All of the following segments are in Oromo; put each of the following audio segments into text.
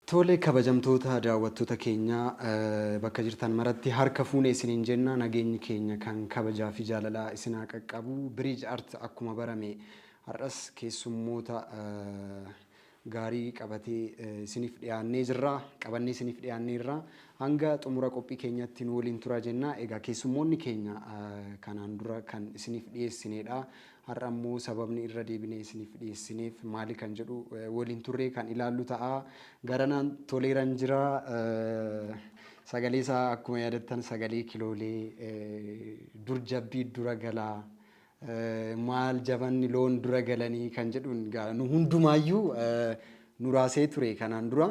Tole kabajamtoota daawwattoota keenya bakka jirtan maratti harka fuunee isiniin jenna nageenyi keenya kan kabajaa fi jaalalaa isinaa qaqqabu Bridge Art akkuma barame har'as keessummoota gaarii qabatee isiniif dhiyaannee jirra qabannee isiniif dhiyaanneerra hanga xumura qophii keenyatti nu waliin turaa jenna egaa keessummoonni keenya kanaan dura kan isiniif dhiyeessinedha har'a ammoo sababni irra deebinee isiniif dhiyeessineef maali kan jedhu waliin turree kan ilaallu ta'a garanaan toleeran jira sagalee isaa akkuma yaadattan sagalee kiloolee dur jabbii dura galaa maal jabanni loon dura galanii kan jedhuun nu hundumaayyuu nu raasee ture kanaan dura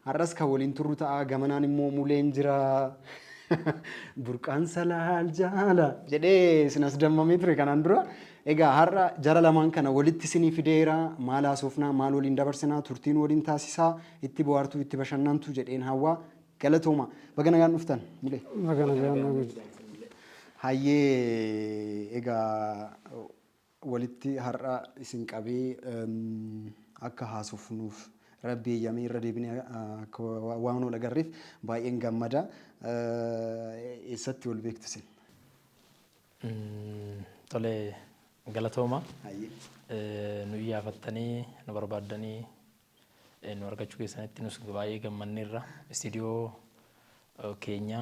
har'as kan waliin turru ta'a gamanaan immoo muleen jira burqaan salaal jaala jedhee sinas dammamee ture kanaan dura egaa har'a jara lamaan kana walitti isinii fideera maal haasofnaa maal waliin dabarsinaa turtiin waliin taasisaa itti bohaartuu itti bashannantu jedheen hawwaa galatooma baga nagaan dhuftan mulee baga nagaan hayyee egaa walitti har'a isin qabee akka haasofnuuf rabbi eeyyamee irra deebinee akka waan ol agarreef baay'een gammada eessatti wal beektu isin? Tole galatooma nu iyyafattanii nu barbaaddanii nu argachuu keessanitti nus baay'ee gammanneerra istiidiyoo keenya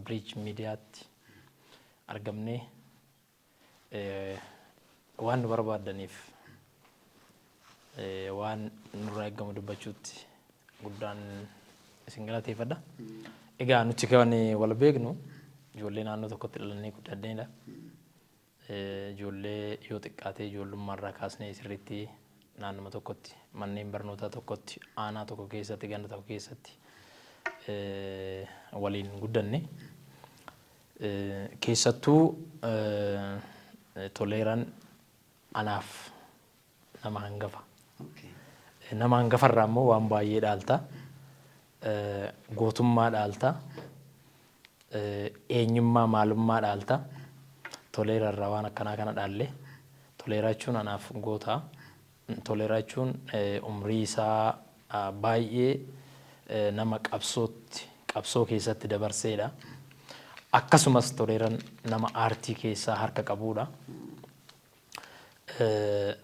Bridge Miidiyaatti argamnee waan nu barbaaddaniif waan nurraa eeggamu dubbachuutti guddaan isin galateeffadha. Egaa nuti kan wal beeknu ijoollee naannoo tokkotti dhalannee guddadneedha. Ijoollee yoo xiqqaatee ijoollummaarraa kaasnee sirriitti naannuma tokkotti manneen barnootaa tokkotti aanaa tokko keessatti ganda tokko keessatti waliin guddanne. Keessattuu toleeran anaaf nama hangafa. Nama hangafarraa immoo waan baay'ee dhaalta. Gootummaa dhaalta. Eenyummaa maalummaa dhaalta. Toleerarraa waan akkanaa kana dhaalle. Toleeraa jechuun anaaf goota. Toleeraa jechuun umrii isaa baay'ee nama qabsoo keessatti dabarseedha. Akkasumas toleeran nama aartii keessaa harka qabuudha.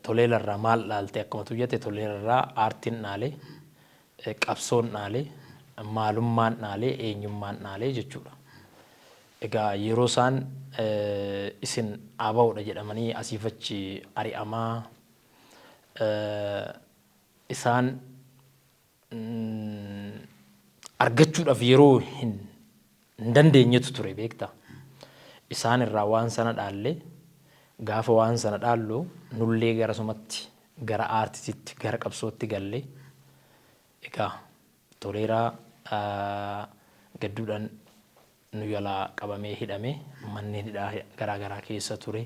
Toleerarraa maal dhaalte akkuma tuyyate toleerarraa aartiin dhaalee qabsoon dhaalee maalummaan dhaalee eenyummaan dhaalee jechuudha. Egaa yeroo isaan isin abaa'uudha jedhamanii asiif achi ari'amaa isaan argachuudhaaf yeroo hin dandeenyetu ture beektaa. Isaan irraa waan sana dhaallee gaafa waan sana dhaallu nullee gara sumatti gara aartiitti gara qabsootti gallee egaa toleeraa gadduudhaan nu jalaa qabamee hidhamee manneen hidhaa garaagaraa keessa ture.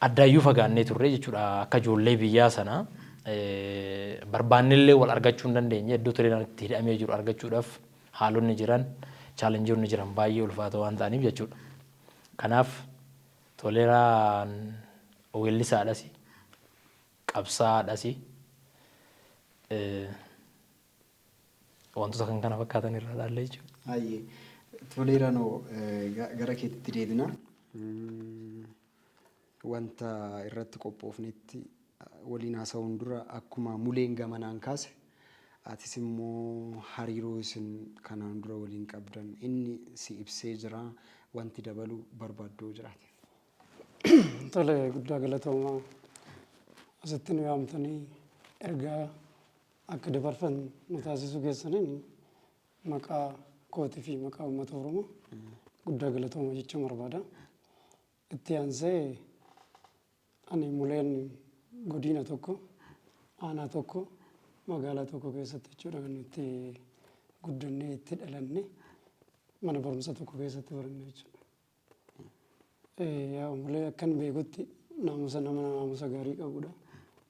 Addaayyuu fagaannee turre jechuudha akka ijoollee biyyaa sana barbaannillee wal argachuu hin dandeenye iddoo toleeraan itti hidhamee jiru argachuudhaaf haalonni jiran chaalenjiiwwan jiran baay'ee ulfaatoo waan ta'aniif jechuudha. Kanaaf toleeraan weellisaadhas qabsaadhas wantoota kan kana fakkaatan irraa dhaallee jechuudha. Hayyee toleeraanoo gara keetti deebina. Wanta irratti qophoofnetti waliin haasa'uun dura akkuma muleen gamanaan kaase atis immoo hariiroo isin kanaan dura waliin qabdan inni si ibsee jira wanti dabaluu barbaaddoo jiraate. Tole guddaa galatoomaa asitti nu yaamtanii ergaa akka dabarfan nu taasisuu keessaniin maqaa kootii fi maqaa uummata Oromoo guddaa galatooma jechuun barbaada. Itti aansee ani muleen godina tokko aanaa tokko magaalaa tokko keessatti jechuudha kan nuti guddannee itti dhalanne mana barumsa tokko keessatti baranne jechuudha. Yaa mulee akkan beekutti naamusa nama naamusa gaarii qabudha.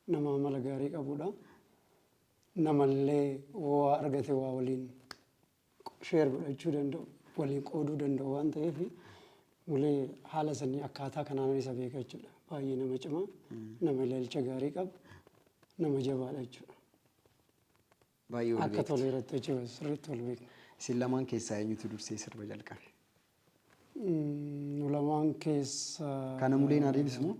Nama amala gaarii qabudha. Namallee waa argate waa waliin sheer godhachuu danda'u waliin qooduu danda'u waan ta'eef mulee haala sanii akkaataa kanaan isa beeka jechuudha. Baay'ee nama cimaa nama ilaalcha gaarii qabu nama jabaadha jechuudha. Baay'ee ol Akka beekti. toleeratti jechuudha sirriitti ol beekna. Isin lamaan keessaa eenyutu dursee sirba jalqabe? Nu lamaan keessa Kana Muleen adeemsisu moo?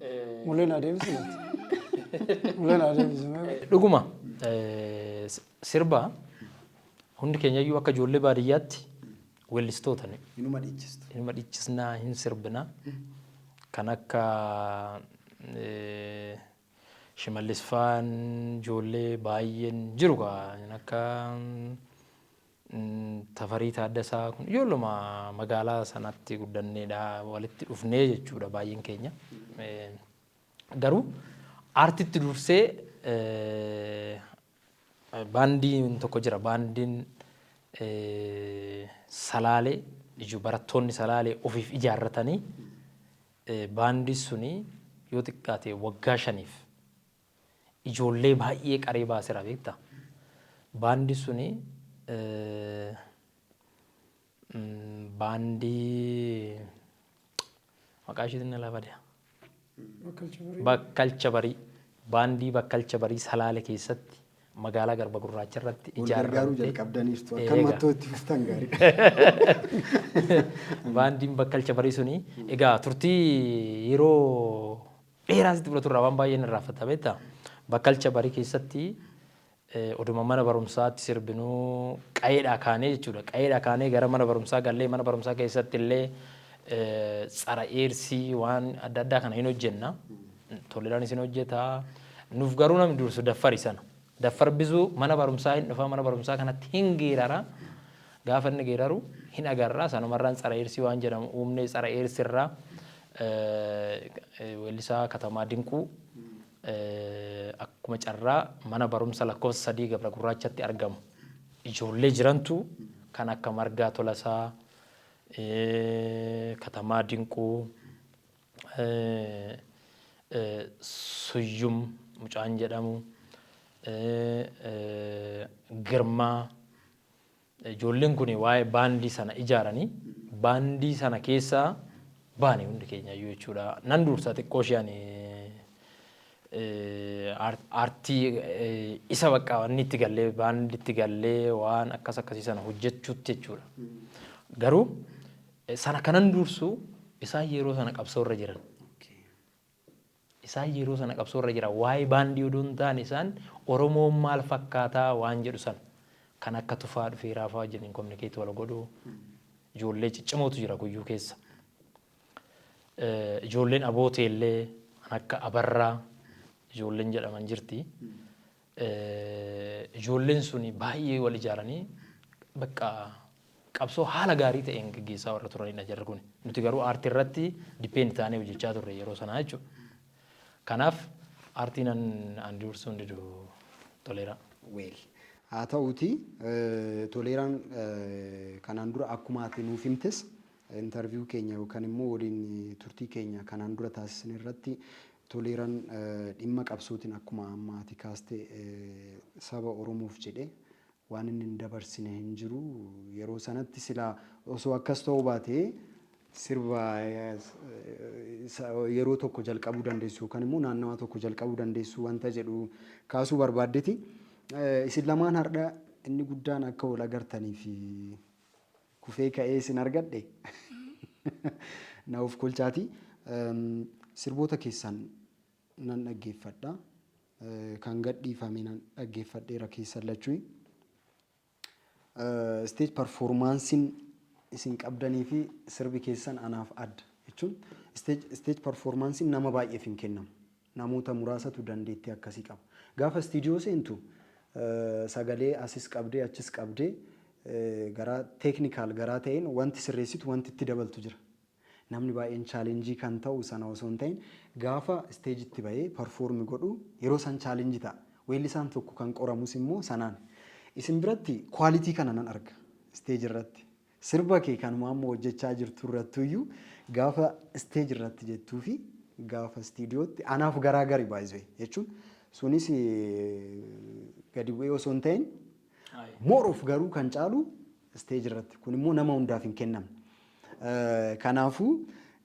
Muleen adeemsisu miti. Muleen adeemsisu moo? Dhuguma sirba hundi keenyayyuu akka ijoollee baadiyyaatti weellistoota Inuma dhiichistu. inuma dhiichisnaa hin sirbina kan akka Shimallis faan ijoollee baay'een jiru kan akka Tafarii Taaddasaa kun ijoolluma magaalaa sanatti guddanneedha walitti dhufnee jechuudha baay'een keenya. Garuu aartitti dursee baandiin tokko jira baandiin Salaalee barattoonni Salaalee ofiif ijaarratanii baandii suni yoo xiqqaate waggaa 5 ijoollee baay'ee qaree baaseera beektaa. Baandii suni baandii maqaa isheetiin lafa dha. Bakkalcha Barii baandii Bakkalcha Barii Salaalee keessatti magaalaa Garba Gurraacha irratti Gargaaruu jalqabdaniirtu akka mattootti fuftan gaarii. Baandiin Bakkalcha Barii suni egaa turtii yeroo dheeraasitti fudhatu irraa waan baay'een irraanfata beektaa. Bakkalcha Barii keessatti oduma mana barumsaatti sirbinuu qayeedhaa kaanee jechuudha. Qayeedhaa kaanee gara mana barumsaa gallee mana barumsaa keessatti illee tsara eersii waan adda addaa kana hin hojjenna. Toleeraan isin hojjetaa. Nuuf garuu namni dursu daffari sana. Daffar bisuu mana barumsaa hin dhufaa mana barumsaa kanatti hin geerara. Gaafa inni geeraru hin agarra. Sanumarraan tsara eersii waan jedhamu uumnee tsara eersirraa weellisaa Katamaa Dinquu akkuma carraa mana barumsa lakkoofsa 3 Gabra Gurraachatti argamu. Ijoollee jirantu kan akka Margaa Tolasaa, Katamaa Dinquu, Suyyum mucaan jedhamu, Girmaa. Ijoolleen kun waa'ee baandii sana ijaaranii baandii sana keessaa baane hundi keenya iyyuu jechuudha. Nan dursa xiqqoo isheen aartii isa bakka wanni itti gallee baandii itti gallee waan akkas akkasii sana hojjechuutti jechuudha. Garuu sana kanan dursu isaan yeroo sana qabsoo irra jiran. Isaan yeroo sana qabsoo irra jiran waa'ee baandii odoo hin taane isaan Oromoon maal fakkaataa waan jedhu sana kan akka Tufaa dhufee Raafaa wajjin kominikeetii wal godhuu ijoollee ciccimootu jira guyyuu keessa. Ijoolleen abootee illee akka Abarraa ijoolleen jedhaman jirti. Ijoolleen suni baay'ee wal ijaaranii bakka qabsoo haala gaarii ta'een gaggeessaa warra turanidha jarri kun. Nuti garuu aartii irratti dipeend taanee hojjechaa turre yeroo sanaa jechuudha. Kanaaf aartiin an dursuun didu Toleeraa. Weel. Haa ta'uuti Toleeraan kanaan dura akkuma ati nuuf himtes interviyuu keenya yookaan immoo waliin turtii keenya kanaan dura taasisan irratti Toleeraan dhimma qabsootiin akkuma amma ati kaaste saba Oromoof jedhee waan inni hin dabarsine hin jiru. Yeroo sanatti silaa osoo akkas ta'uu baatee sirba yeroo tokko jalqabuu dandeessu yookaan immoo naannawa tokko jalqabuu dandeessu wanta jedhu kaasuu barbaaddeti. Isin lamaan har'a inni guddaan akka wal agartanii fi kufee ka'ee isin argadhe naaf kolchaati. Sirboota keessan nan dhaggeeffadha. Kan gadhiifame nan dhaggeeffadheera keessan lachuu. Stage performansiin isin qabdanii fi sirbi keessan anaaf adda jechuun stage performansiin nama baay'eef hin kennamu. Namoota muraasatu dandeettii akkasii qaba. Gaafa istiidiyoo seentu sagalee asis qabdee achis qabdee garaa teeknikaal garaa ta'een wanti sirreessitu wanti itti dabaltu jira. Namni baay'een chaalenjii kan ta'u sana osoo hin ta'in gaafa isteejitti bahee performi godhu yeroo san chaalenjii ta'a. Weellisaan tokko kan qoramus immoo sanaan. Isin biratti kwaalitii kana nan arga isteeji irratti. Sirba kee kanuma ammoo hojjechaa jirtu irrattuyyuu gaafa isteeji irratti jettuu fi gaafa istiidiyootti anaaf garaa gari baay'isee jechuun sunis gadi bu'ee osoo hin ta'in mooruuf garuu kan caalu isteeji irratti kun immoo nama hundaaf hin kennamne. Kanaafuu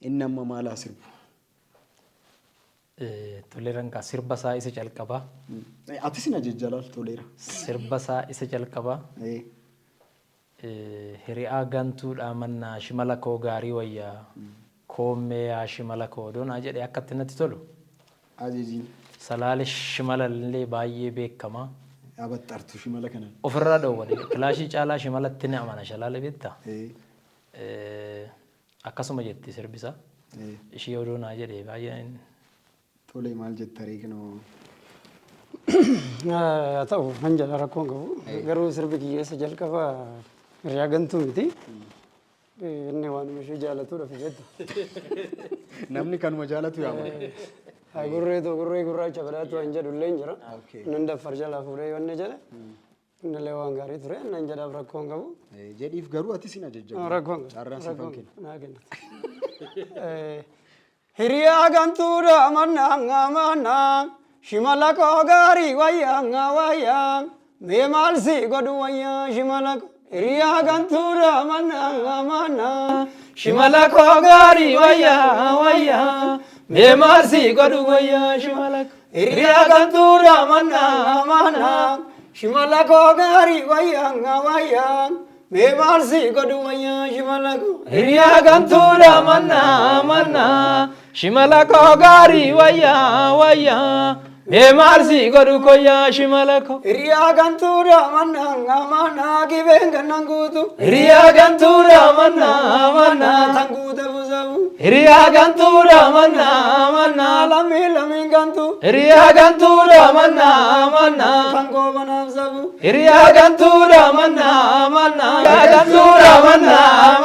inni amma maalaa sirbu? Toleeraan kaa sirba isaa isa jalqabaa. Ati sin ajajjalaal toleera. Sirba isaa isa jalqabaa. Hiriyaa gantuudhaa mannaa shimala koo gaarii wayyaa. Koommee yaa shimala koo doonaa jedhee akkatti natti tolu. Ajajiin. Salaale shimala illee baay'ee beekamaa. Abaxxartu shimala kanan. Ofirraa dhoowwate kilaashii caalaa shimalatti ni amana shalaale beektaa. Akkasuma jetti sirbisa. Ishii odoonaa jedhee baay'een. Tole maal jetta reeknoo. Haa ta'u kan jala rakkoon qabu garuu sirbi kiyyeessa jalqaba hiriyaa gantuu miti. Inni waan ishee jaalatuudha fijedha. Namni kanuma jaalatu yaama. Gurree gurraacha badhaatu waan jedhu illee hin jira. Nan daffar jalaa fuudhee yoo inni jedhe inni illee waan gaarii ture nan jedhaaf rakkoon qabu. Jedhiif garuu ati sin ajajjamu. Rakkoon qabu. Carraan si fankin. Naa kennati. Hiriyaa gantuudha mannaa shimala koo gaarii wayyaa mee maal si godhu wayyaa shimala koo. Hiriyaa gantuudha mannaa shimala koo gaarii wayyaa mee maal si godhu wayyaa shimala koo. Hiriyaa gantuudha mannaa shimala koo gaarii wayyaa mee maal si godhu wayyaa shimala koo. Hiriyaa gantuudha mannaa shimala koo gaarii wayyaa mee maal si godhu koyyaa shimala koo. Hiriyaa gantuudha mannaa gibeen gannan guutu. Hiriyaa gantuudha mannaa tan guute buusamu. Hiriyaa gantuudha mannaa lammiin gantu. Hiriyaa gantuudha mannaa kan goobanaaf sabu. Hiriyaa gantuudha mannaa gantuudha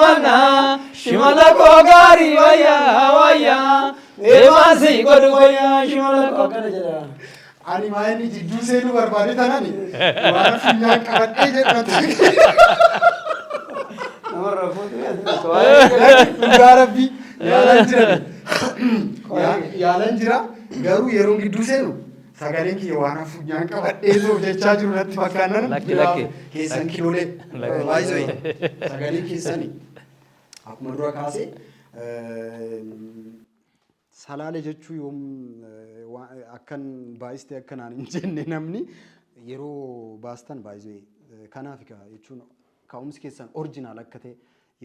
mannaa shimala koo gaarii wayyaa mee maal si godhu koyyaa shimala koo. Ani maayini jidduu seenuu barbaade tanani waan funyaan qabadhee jedhatu. Namarraa fuudhee dhugaa rabbii yaalan jira garuu yeroo gidduu seenu sagaleen kiyya waan funyaan qabadhee too jechaa jiru natti fakkaannan keessan kiloolee baay'isoo sagalee keessani akkuma dura kaasee salaale jechuu yoom akkan baay'istee akkanaan hin jenne namni yeroo baastan baay'isoo kanaaf jechuun ka'umsi keessan orjinaal akka ta'e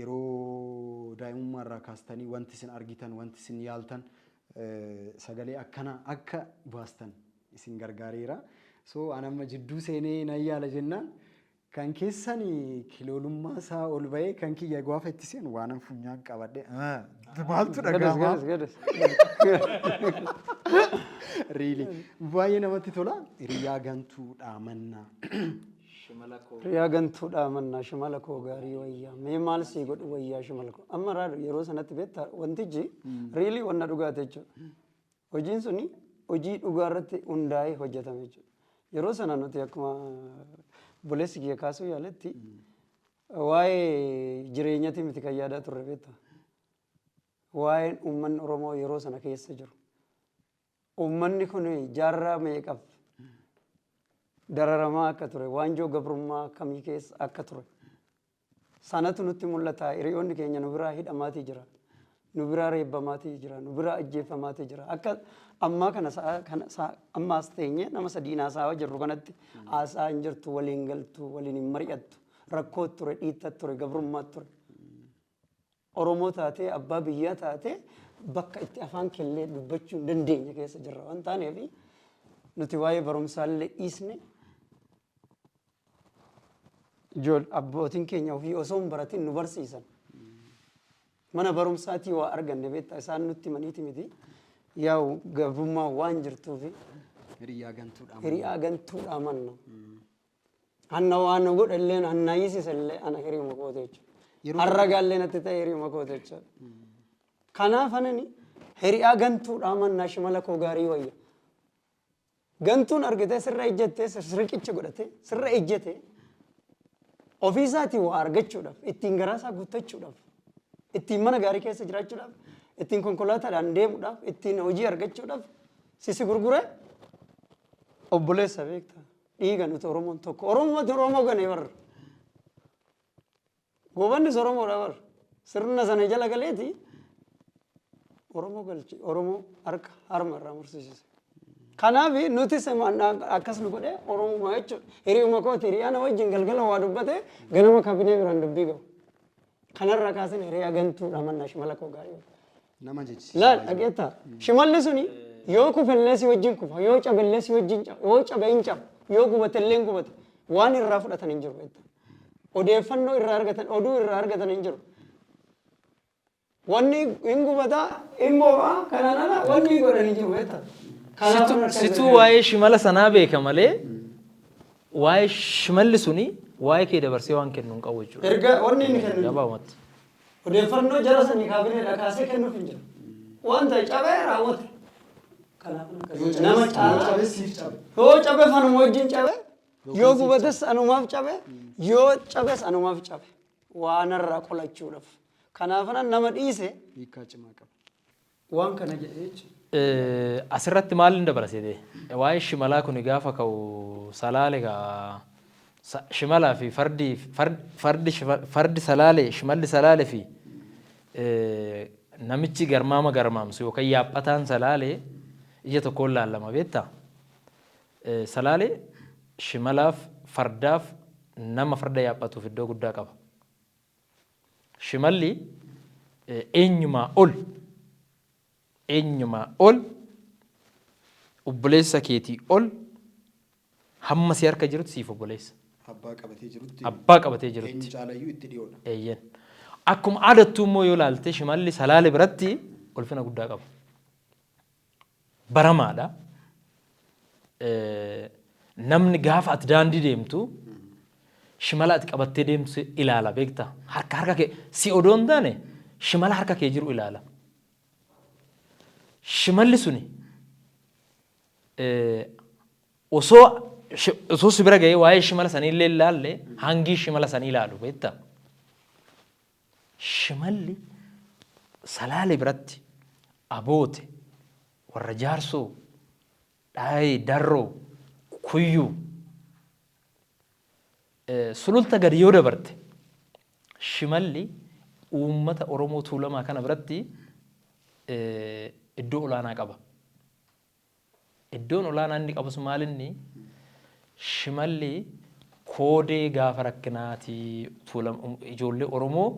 yeroo daa'imummaa irraa kaastanii wanti isin argitan wanti isin yaaltan sagalee akkana akka baastan isin gargaareera. So anamma jidduu seenee nan yaala jennaan kan keessan kiloolummaa isaa ol ba'ee kan kiyya gaafa itti seenu waan funyaan qabadhe maaltu dhaga'ama. Really baay'ee namatti tola. Hiriyaa gantuudha mannaa. Hiriyaa gantuudha mannaa shimala koo gaarii wayyaa mee maal si godhu wayyaa shimala koo. Amma raaduu yeroo sanatti beektaa wantichi riilii wanna dhugaate jechuudha. Hojiin suni hojii dhugaa irratti hundaa'ee hojjetame jechuudha. Yeroo sana nuti akkuma boleessi kiyya kaasuu yaaletti waa'ee jireenyatti miti kan yaadaa turre beektaa. Waa'een uummanni Oromoo yeroo sana keessa jiru. Uummanni kun jaarraa meeqaf dararamaa akka ture waanjoo gabrummaa akkamii keessa akka ture sanatu nutti mul'ata. Hiriyoonni keenya nu biraa hidhamaatii jira, nu biraa reebbamaatii jira, nu biraa ajjeefamaatii jira. Akka ammaa kana ammaas teenye nama sadii haasaa jirru kanatti haasaa hin jirtu, waliin galtu, waliin hin mari'attu, rakkoo ture, dhiitta ture, gabrummaa ture. Oromoo taatee abbaa biyyaa taatee bakka itti afaan kellee dubbachuu hin dandeenye keessa jirra waan taaneef nuti waa'ee barumsaallee dhiisne abbootiin keenya ofii osoo hin baratin nu barsiisan. Mana barumsaatii waa arganne beektaa isaan nutti maniiti miti. Yaa'u gabrummaa waan jirtuufi hiriyaa gantuudha manna. Hanna waan godhallee hanna hiisisallee ana hiriyuma koote jechuudha. Har'a gaallee natti ta'e hiriyuma koote jechuudha. Kanaaf anani hiriyaa gantuudha mannaa shimala koo gaarii wayya. Gantuun argitee sirra ejjettee sirriqicha godhatee sirra ejjetee ofiisaatii waa argachuudhaaf ittiin garaasaa guuttachuudhaaf ittiin mana gaarii keessa jiraachuudhaaf ittiin konkolaataadhaan deemuudhaaf ittiin hojii argachuudhaaf sisi gurguree obboleessa beektaa dhiiga nuti Oromoon tokko Oromoo ganee barra gobannis Oromoodha barra sirna sana jala galeeti Oromoo galchi Oromoo harka harma irraa mursiisise. Kanaaf nuti akkas nu godhee Oromoo jechuudha. Hiriyuma kooti hiriyaan wajjin galgala waa dubbate ganama kabinee biraan dubbii gahu. Kanarraa kaasin hiriyaa gantuudha manna shimala koo gaarii. Nama jechi. Laal dhageettaa shimalli suni yoo kufallee si wajjin kufa yoo cabellee si wajjin caba yoo cabe hin caba yoo gubatellee hin gubate waan irraa fudhatan hin jiru. Odeeffannoo irraa argatan oduu irraa argatan hin jiru. Wanni hin gubataa immoo kanaan ala wanni godhan hin jiru. Situu waa'ee shimala sanaa beeka malee waa'ee shimalli suni waa'ee kee dabarsee waan kennu hin qabu jechuudha. Erga wanni inni kennu gabaabumatti. Odeeffannoo jara sanii kaabineedha kaasee kennuuf hin jiru. Wanta cabee raawwate. Nama cabe siif cabe. Yoo cabe fanuma wajjin cabe yoo gubates anumaaf cabe yoo cabes anumaaf cabe waan irraa qolachuudhaaf. Kanaafan nama dhiise hiikaa cimaa qaba. Waan kana jedhee jechuudha. Asirratti maal hin dabarsite? Waa'ee shimalaa kun gaafa ka'u salaale shimalaa fi fardi salaalee shimalli salaalee fi namichi garmaama garmaamsu yookaan yaaphataan salaalee ija tokkoon laallama beektaa? Salaalee shimalaaf fardaaf nama farda yaaphatuuf iddoo guddaa qaba. Shimalli eenyumaa ol obboleessa keetii ol hamma si harka jirutti siif obboleessa. Abbaa qabatee jirutti. Abbaa qabatee jirutti. Eenyu caalayyuu itti dhiyoodha. Eeyyen. Akkuma aadattuu immoo yoo ilaalte shimalli salaale biratti ulfina guddaa qaba. Baramaadha. Namni gaafa ati daandii deemtu shimala ati qabattee deemtu ilaala beektaa? Harka kee si odoo hin taane shimala harka kee jiru ilaala. Shimalli suni osoo si bira ga'ee waa'ee shimala sanii illee ilaalle hangii shimala sanii ilaalu beektaa? Shimalli salaale biratti aboote warra jaarsoo dhaayee darroo kuyyuu sululta gadi yoo dabarte shimalli uummata Oromoo Tuulamaa kana biratti iddoo olaanaa qaba. Iddoon olaanaa inni qabus maalinni shimalli koodee gaafa rakkinaatii ijoollee Oromoo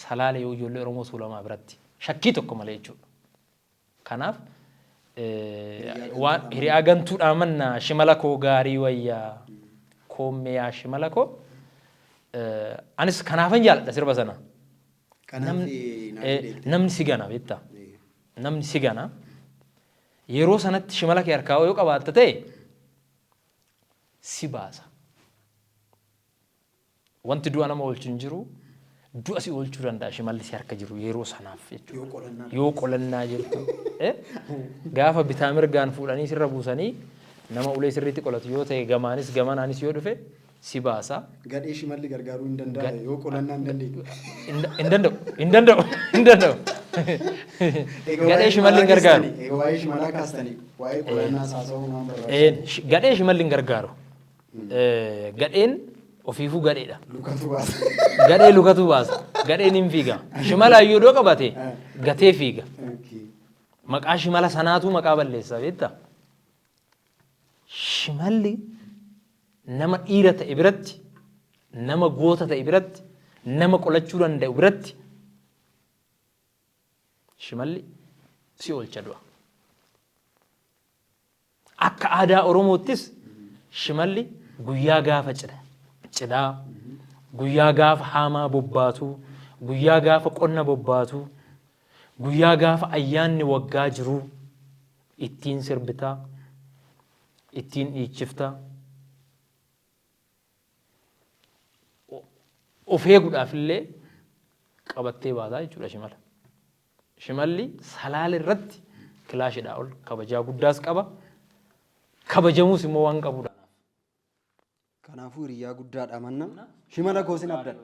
salaalee yoo ijoollee Oromoo Tuulamaa biratti shakkii tokko malee jechuudha. Kanaaf waan hiriyaa gantuudhaan mannaa shimala koo gaarii wayyaa koommeyaa shimala koo anis kanaafan jaalladha sirba sana. Namni si gana beektaa? Namni si gana yeroo sanatti shimala kee harkaa yoo qabaatte ta'e si baasa. Wanti du'a nama oolchu hin jiru du'a si oolchuu danda'a shimalli si harka jiru yeroo sanaaf jechuudha. Yoo qolannaa jirtu gaafa bitaa mirgaan fuudhanii sirra buusanii nama ulee sirriitti qolatu yoo ta'e gamaanis gamanaanis yoo dhufe si baasa. Gadhee shimalli gargaaruu hin danda'a yoo qolannaa hin dandeenye. Hin danda'u. Gadhee shimalli hin gargaaru. Waa'ee shimalaa kaastanii waa'ee qolannaa saasa'uu waan barbaachisa. Gadhee shimalli hin gargaaru. Gadheen ofiifuu gadheedha. Lukatu baasa. Gadhee lukatu baasa. Gadheen hin fiiga. Shimala yoo doo qabate gatee fiiga. Maqaa shimala sanaatu maqaa balleessa beektaa? Shimalli nama dhiira ta'e biratti, nama goota ta'e biratti, nama qolachuu danda'u biratti shimalli si oolcha du'a. Akka aadaa Oromoottis shimalli guyyaa gaafa cidhaa, guyyaa gaafa haamaa bobbaatu, guyyaa gaafa qonna bobbaatu, guyyaa gaafa ayyaanni waggaa jiru ittiin sirbitaa, ittiin dhiichiftaa. Of eeguudhaaf illee qabattee baataa jechuudha shimala. Shimalli salaale irratti kilaashidhaa ol kabajaa guddaas qaba. Kabajamuus immoo waan qabudha. Kanaafuu hiriyaa guddaadha manna. Shimala koo sin abdan.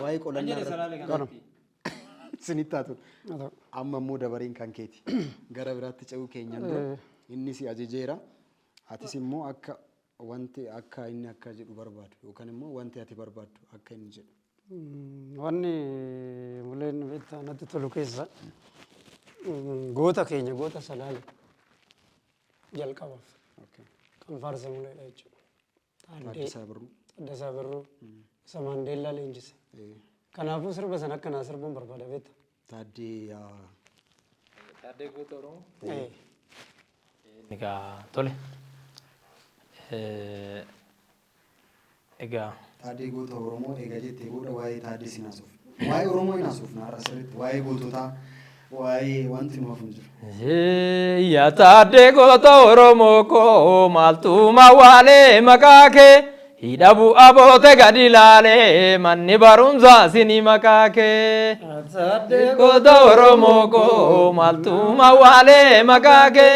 Waa'ee qolannaa irratti. Sinitti haa tolu. Amma immoo dabareen kan keeti. Gara biraatti ce'uu keenyan dura inni si ajajeera. Atis immoo akka wanti akka inni akka jedhu barbaadu yookaan immoo wanti ati barbaaddu akka inni jedhu. Wanni muleen beektaa natti tolu keessa goota keenya goota salaale jalqabaaf kan faarsamuudha jechuudha. Taaddasaa Birruu. Taaddasaa Birruu isa Maandeellaa leenjise. Kanaafuu sirba sana akkanaa sirbuun barbaada beekta. Taaddee goota Oromoo. Egaa tole. Egaa. Taaddee goota Oromoo egaa jettee booda waa'ee taaddee si naasuuf. Waa'ee Oromoo hin naasuuf naarra sirriitti waa'ee goototaa waa'ee wanti nuuf hin jiru. Yaa taaddee goota Oromoo koo maaltu mawaalee maqaa kee hidhabu aboote gadi ilaalee manni barumsaa sini maqaa kee. Taaddee goota Oromoo koo maaltu mawaalee maqaa kee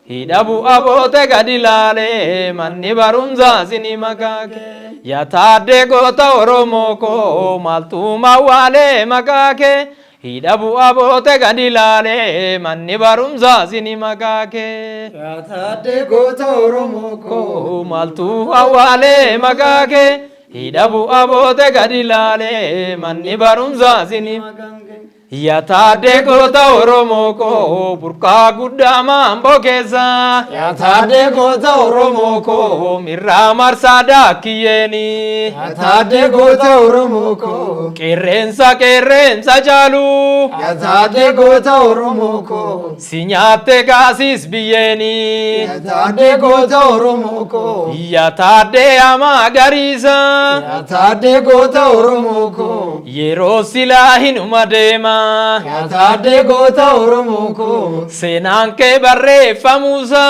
hidhabu aboote gadi ilaalee manni barumsaa sini maqaa kee. Yaa taaddee goota Oromoo koo maaltu mawaalee maqaa kee hidhabu aboote gadi ilaalee manni barumsaa sini maqaa kee. Yaa taaddee goota Oromoo koo maaltu mawaalee maqaa kee hidhabu aboote gadi ilaalee manni barumsaa sini maqaa kee. Yaa taaddee goota Oromoo koo burqaa guddaa maamboo keessa. Yaa taaddee goota Oromoo koo mirraa marsaa daakiyyeeni. Yaa taaddee goota Oromoo koo qeerreensa caalu. Yaa taaddee goota Oromoo koo si nyaatte kaasis biyyeeni. Yaa taaddee goota Oromoo koo yaa taaddee amaa gariisa. Yaa taaddee goota Oromoo koo yeroo silaa hinuma deema. Yaa taaddee goota Oromoo koo seenaan kee barreeffamuusa.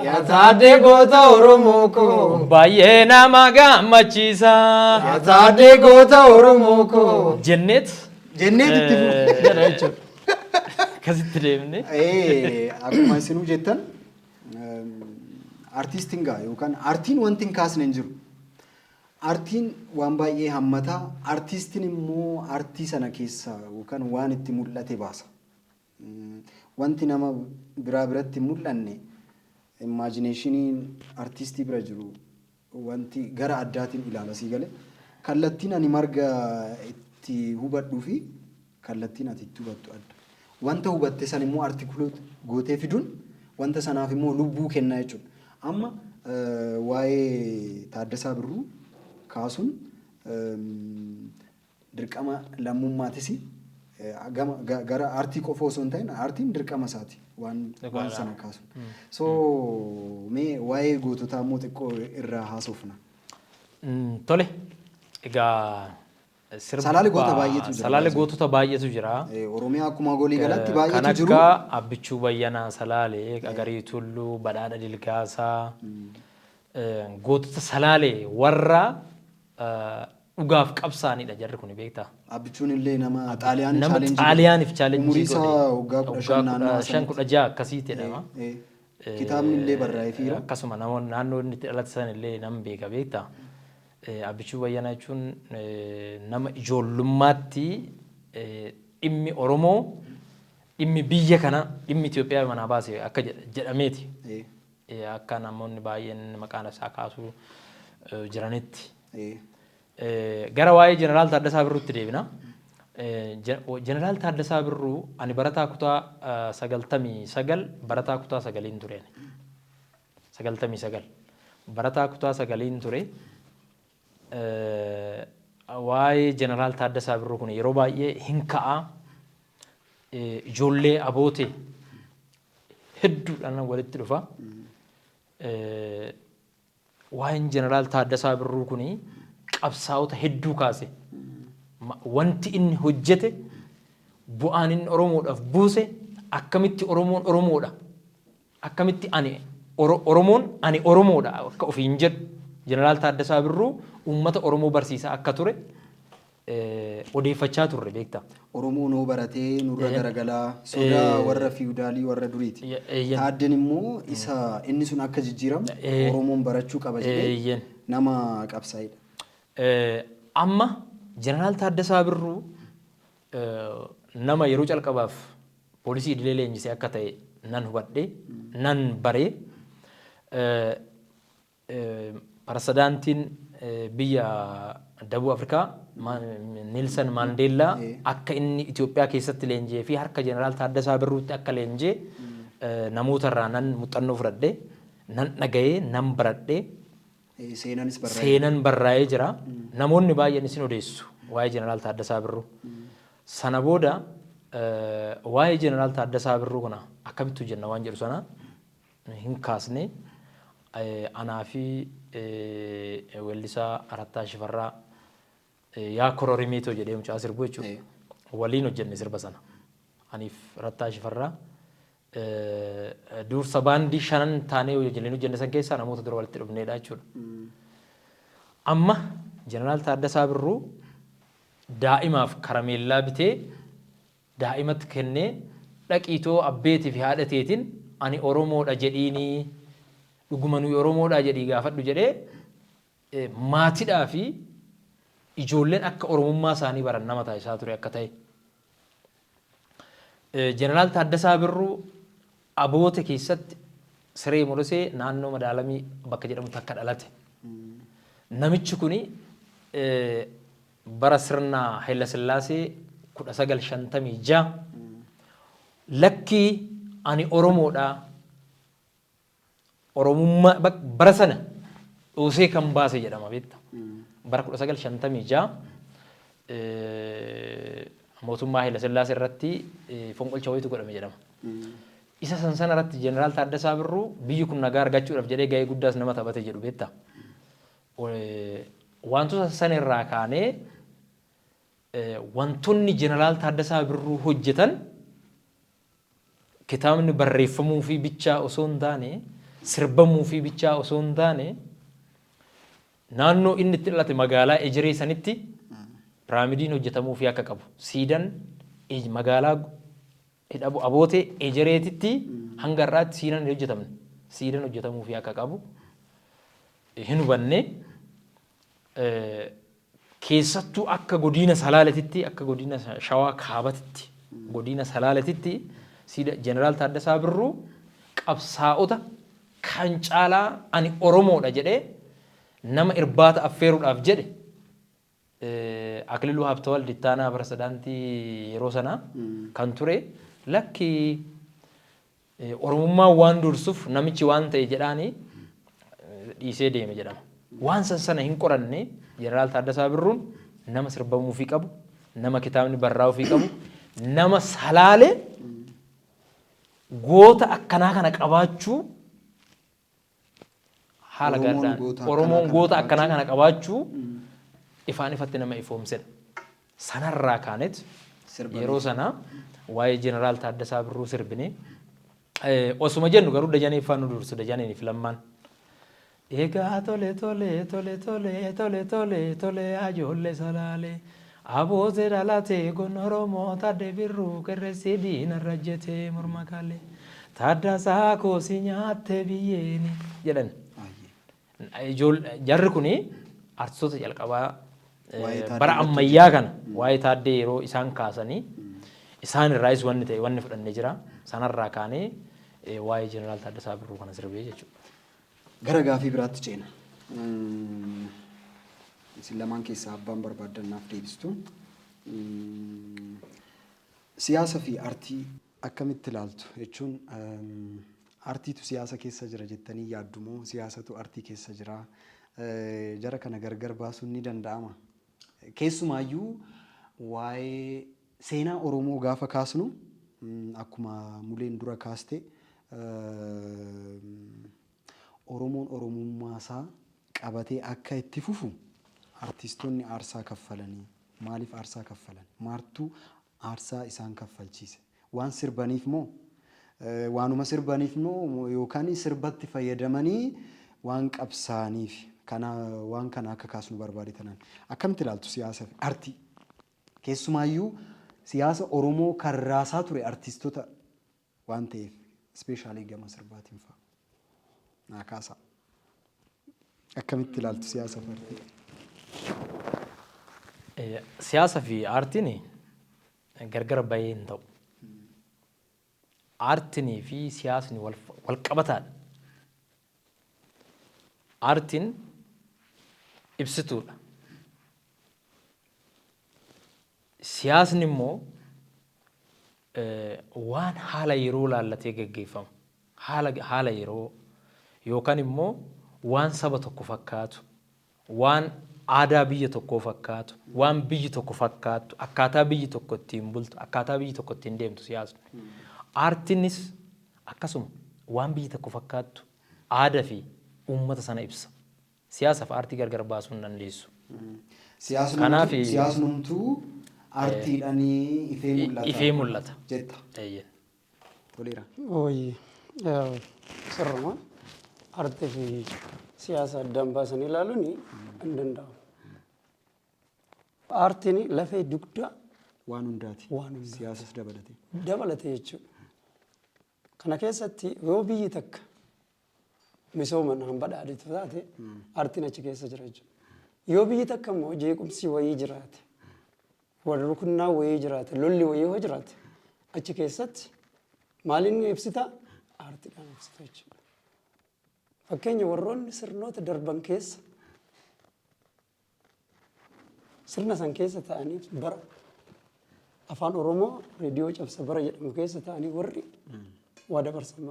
Yaa taaddee goota Oromoo koo baay'ee nama gammachiisa. Yaa taaddee goota Oromoo koo jenneet itti fufu. Akkasitti deemne. Akkuma isinuu jettan artiistiin gaa yookaan artiin wanti hin kaasne hin jiru. Artiin waan baay'ee hammataa, artiistiin immoo artii sana keessa yookaan waan itti mul'ate baasa. Wanti nama biraa biratti hin mul'anne imaajineeshiniin artiistii bira jiru wanti gara addaatiin ilaala sii gale. Kallattiin ani marga itti hubadhuu fi kallattiin ati itti hubattu adda. Wanta hubatte san immoo artikuloota gootee fiduun wanta sanaaf immoo lubbuu kennaa jechuudha. Amma waa'ee Taaddasaa Birruu kaasuun dirqama lammummaatis gara artii qofa osoo hin ta'in artiin dirqama isaati waan sana kaasuun. So mee waa'ee goototaa immoo xiqqoo irraa haasofna. Tole egaa Salaalee goota baay'eetu jira. Salaalee gootota baay'eetu jira. Oromiyaa akkuma golii galatti baay'eetu jiru. Kan akka Abbichuu Bayyanaa Salaalee, Qagarii Tulluu, Badhaadha Dilgaasaa gootota Salaalee warra dhugaaf qabsaanidha jarri kun beektaa. Abbichuun illee nama Xaaliyaaniif chaalenjii umurii isaa waggaa 15 akkasii jedhama. Kitaabni illee barraa'ee fiira. Akkasuma namoonni naannoo inni itti dhalate san illee nama beeka beektaa. Abbichuu Bayyanaa jechuun nama ijoollummaatti dhimmi Oromoo dhimmi biyya kana dhimmi Itoophiyaa manaa baase akka jedhameeti. Akka namoonni baay'een maqaan isaa kaasuu jiranitti. Gara waa'ee Jeneraal Taaddasaa Birruutti deebina. Jeneraal Taaddasaa Birruu ani barataa kutaa 99 barataa kutaa 9 tureen. 99 barataa kutaa 9 ture. Waa'ee Jeneraal Taaddasaa Birruu kun yeroo baay'ee hin ka'a. Ijoollee abootee hedduudhaan walitti dhufa. Waa'een Jeneraal Taaddasaa Birruu kun qabsaa'ota hedduu kaase. Wanti inni hojjete bu'aan inni Oromoodhaaf buuse akkamitti Oromoon Oromoodha. Akkamitti Oromoon ani Oromoodha akka ofiin jedhu. Jeneraal Taaddasaa Birruu uummata Oromoo barsiisaa akka ture odeeffachaa turre beektaa. Oromoo noo baratee nurra garagalaa sodaa warra fiudaalii warra duriiti. Taaddeen immoo isa inni sun akka jijjiiramu Oromoon barachuu qaba jedhee nama qabsaa'edha. Amma Jeneraal Taaddasaa Birruu nama yeroo calqabaaf poolisii idilee leenjisee akka ta'e nan hubadhee nan baree Parasidaantiin biyya Dabuu Afrikaa Neelsan Maandeellaa akka inni Itoophiyaa keessatti leenjee fi harka Jeneraal Taaddasaa Birruutti akka leenjee namoota irraa nan muuxannoo fudhadhe nan dhaga'ee nan baradhe seenan barraa'ee jira. Namoonni baay'een isin odeessu waa'ee Jeneraal Taaddasaa Birruu. Sana booda waa'ee Jeneraal Taaddasaa Birruu kana akkamitti hojjenna waan jedhu sana hin kaasne anaa fi weellisaa Arattaa Shifarraa yaa kororimeetoo jedhee mucaa sirbu jechuudha. Waliin hojjenne sirba sana. Aniif Arattaa Shifarraa dursa baandii 5 taanee hojjenne san keessaa namoota dura walitti dhufneedha jechuudha. Amma Jeneraal Taaddasaa Birruu daa'imaaf karameellaa bitee daa'imatti kennee dhaqiitoo abbeetii fi haadha teetiin ani Oromoodha jedhiinii dhuguma nuyi Oromoodha jedhii gaafadhu jedhee maatiidhaa fi ijoolleen akka Oromummaa isaanii baran nama taasisaa ture akka ta'e. Jeneraal Taaddasaa Birruu aboote keessatti siree mursee naannoo Madaalamii bakka jedhamutti akka dhalate. Namichi kuni bara sirna Haayila Sillaasee 1956 lakkii ani Oromoodha Oromummaa bara sana dhoosee kan baase jedhama beekta. Bara 1956 mootummaa Haayila Sillaasee irratti fonqolcha wayitu godhame jedhama. Isa sana irratti Jeneraal Taaddasaa Birruu biyyi kun nagaa argachuudhaaf jedhee gahee guddaas nama taphate jedhu beekta. Wantoota sana irraa kaanee wantoonni Jeneraal Taaddasaa Birruu hojjetan kitaabni barreeffamuu fi bichaa osoo hin taane sirbamuu fi bichaa osoo hin taane naannoo inni itti dhalate magaalaa Ejeree sanitti piraamidiin hojjetamuu fi akka qabu siidan magaalaa hidhabu abootee Ejereetitti hanga irraatti siidan hojjetamne siidan hojjetamuu fi akka qabu hin hubanne keessattuu akka godina Salaaletitti akka godina Shawaa Kaabatitti godina Salaaletitti Jeneraal Taaddasaa Birruu qabsaa'ota kan caalaa ani Oromoodha jedhee nama irbaata affeeruudhaaf jedhe Akililuu Habtewald Ittaanaa Pirezidaantii yeroo sanaa kan ture lakki Oromummaa waan dursuuf namichi waan ta'e jedhaanii dhiisee deeme jedhama. Waan sana hin qoranne Jeneraal Taaddasaa Birruun nama sirbamuu fi qabu, nama kitaabni barraa'uu fi qabu, nama Salaalee goota akkanaa kana qabaachuu haala gaadhaan Oromoon goota akkanaa kana qabaachuu ifaan ifatti nama ifoomsedha. Sanarraa kaanet yeroo sana waa'ee Jeneraal Taaddasaa Birruu sirbine osuma jennu garuu Dajanee ifaan nu dursu Dajaneeniif Lammaan. Egaa tole tole tole tole tole tole tole ajoollee Salaalee abootee dhalatee goona Oromoo Taaddee Birruu qeerransi diinarra jetee morma kalee Taaddasaa koosi nyaattee biyyeeni jedhan. Jarri kuni artistoota jalqabaa bara ammayyaa kana waa'ee Taaddee yeroo isaan kaasanii isaan irraayis wanni ta'e wanni fudhannee jira. Sanarraa kaanee waa'ee Jeneraal Taaddasaa Birruu kana sirbee jechuudha. Gara gaafii biraatti ceena. Isin lamaan keessaa abbaan barbaaddannaaf deebistu. Siyaasa fi aartii akkamitti ilaaltu jechuun aartiitu siyaasa keessa jira jettanii yaaddu moo siyaasatu aartii keessa jira? Jara kana gargar baasuun ni danda'ama. Keessumaayyuu waa'ee seenaa Oromoo gaafa kaasnu akkuma muleen dura kaaste Oromoon Oromummaa isaa qabatee akka itti fufu artistoonni aarsaa kaffalanii maaliif aarsaa kaffalan? Maaltu aarsaa isaan kaffalchiise? Waan sirbaniif moo waanuma sirbaniif moo yookaan sirbatti fayyadamanii waan qabsaaniif waan kana akka kaasnu barbaadetan akkamitti ilaaltu siyaasa fi aartii? Keessumaayyuu siyaasa Oromoo kan raasaa ture artistoota waan ta'eef ispeeshaalii gama sirbaatiin fa'a. Naakaasaa. Akkamitti ilaaltu siyaasa fi aartii? Siyaasa fi aartiin gargar bahee hin ta'u. Aartiin fi siyaasni wal qabataadha. Aartiin ibsituudha. siyaasni immoo waan haala yeroo laallatee geggeeffamu haala yeroo yookaan immoo waan saba tokko fakkaatu waan aadaa biyya tokkoo fakkaatu waan biyyi tokko fakkaatu akkaataa biyyi tokko ittiin bultu akkaataa biyyi tokko ittiin deemtu siyaasni. Aartiinis akkasuma waan biyyi tokko fakkaattu aadaa fi uummata sana ibsa. Siyaasaaf aartii gargar baasuu hin dandeessu. Siyaasnumtuu aartiidhaan ifee mul'ata. Jetta. Toleera. Ooyi sirruma aartii fi siyaasa addaan baasanii ilaaluun hin danda'amu. Aartiin lafee dugdaa waan hundaati. waan hundaati. Siyaasas dabalatee. Dabalatee jechuudha. Kana keessatti yoo biyyi takka misooman badhaadhitu taate aartiin achi keessa jira jechuudha. Yoo biyyi takka immoo jeequmsi wayii jiraate wal rukunnaa wayii jiraate lolli wayii yoo jiraate achi keessatti maaliin ibsita aartiidhaan ibsita jechuudha. Fakkeenya warroonni sirnoota darban keessa sirna san keessa ta'anii bara afaan Oromoo reediyoo cabsa bara jedhamu keessa ta'anii warri waa dabarsan